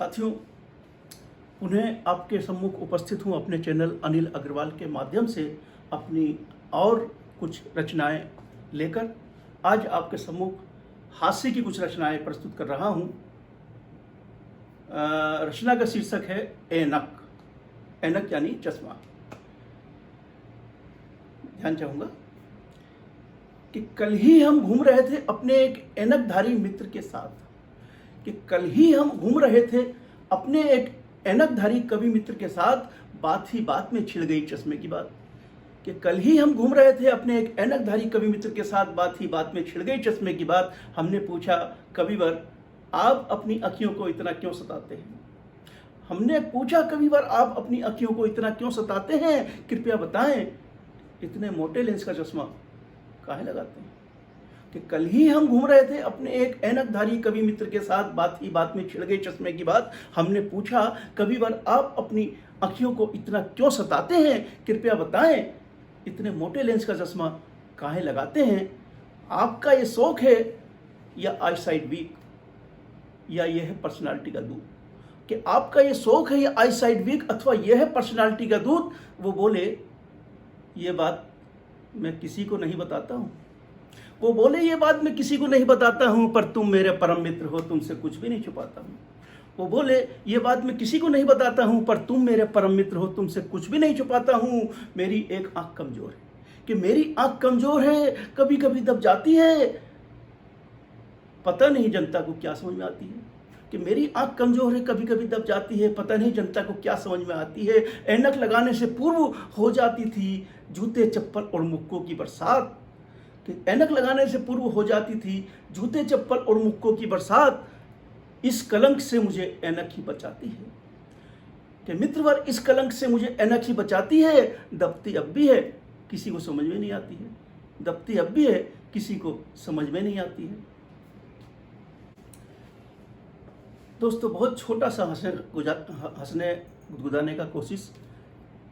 साथियों, उन्हें आपके सम्मुख उपस्थित हूँ अपने चैनल अनिल अग्रवाल के माध्यम से अपनी और कुछ रचनाएं लेकर। आज आपके सम्मुख हास्य की कुछ रचनाएं प्रस्तुत कर रहा हूँ। रचना का शीर्षक है ऐनक। ऐनक यानी चश्मा। ध्यान चाहूँगा कि कल ही हम घूम रहे थे अपने एक ऐनकधारी मित्र के साथ। कि कल ही हम घूम रहे थे अपने एक ऐनकधारी कवि मित्र के साथ, बात ही बात में छिड़ गई चश्मे की बात। कि कल ही हम घूम रहे थे अपने एक ऐनकधारी कवि मित्र के साथ, बात ही बात में छिड़ गई चश्मे की बात। हमने पूछा, कविवर आप अपनी अखियों को इतना क्यों सताते हैं? हमने पूछा, कविवर आप अपनी अखियों को इतना क्यों सताते हैं? कृपया बताएं, इतने मोटे लेंस का चश्मा काहे लगाते हैं? कि कल ही हम घूम रहे थे अपने एक ऐनकधारी कवि मित्र के साथ, बात ही बात में छिड़ गई चश्मे की बात। हमने पूछा, कविवर आप अपनी अखियों को इतना क्यों सताते हैं? कृपया बताएं, इतने मोटे लेंस का चश्मा काहे लगाते हैं? आपका ये शौक है या आई साइड वीक, या यह है पर्सनालिटी का दूध? कि आपका ये शौक है या आई साइड वीक, अथवा यह है पर्सनालिटी का दूध? वो बोले, ये बात मैं किसी को नहीं बताता हूँ। वो बोले, ये बात मैं किसी को नहीं बताता हूँ, पर तुम मेरे परम मित्र हो, तुमसे कुछ भी नहीं छुपाता हूँ। वो बोले, ये बात मैं किसी को नहीं बताता हूँ, पर तुम मेरे परम मित्र हो, तुमसे कुछ भी नहीं छुपाता हूँ। मेरी एक आंख कमजोर है, कि मेरी आंख कमजोर है, कभी कभी दब जाती है, पता नहीं जनता को क्या समझ में आती है। कि मेरी आंख कमजोर है, कभी कभी दब जाती है, पता नहीं जनता को क्या समझ में आती है। ऐनक लगाने से पूर्व हो जाती थी जूते चप्पल और मुक्कों की बरसात। कि ऐनक लगाने से पूर्व हो जाती थी जूते चप्पल और मुक्कों की बरसात। इस कलंक से मुझे ऐनक ही बचाती है। कि मित्रवर, इस कलंक से मुझे ऐनक ही बचाती है। दबती अब भी है, किसी को समझ में नहीं आती है। दबती अब भी है, किसी को समझ में नहीं आती है। दोस्तों, बहुत छोटा सा हंसने गुदगुदाने का कोशिश,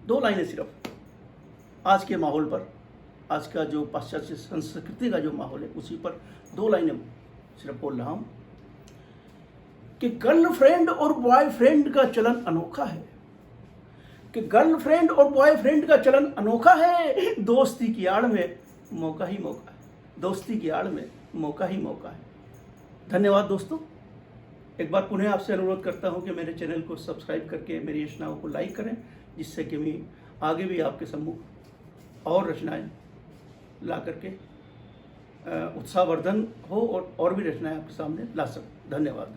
2 लाइनें सिर्फ। आज के माहौल पर, आज का जो पाश्चात्य संस्कृति का जो माहौल है, उसी पर 2 लाइनें सिर्फ बोल रहा हूं। कि गर्लफ्रेंड और बॉयफ्रेंड का चलन अनोखा है। कि गर्लफ्रेंड और बॉयफ्रेंड का चलन अनोखा है। दोस्ती की आड़ में मौका ही मौका है। दोस्ती की आड़ में मौका ही मौका है। धन्यवाद दोस्तों। एक बार पुनः आपसे अनुरोध करता हूं कि मेरे चैनल को सब्सक्राइब करके मेरी रचनाओं को लाइक करें, जिससे कि मैं आगे भी आपके सम्मुख और रचनाएं ला करके उत्साहवर्धन हो और भी रचनाएं आपके सामने ला सकूं। धन्यवाद।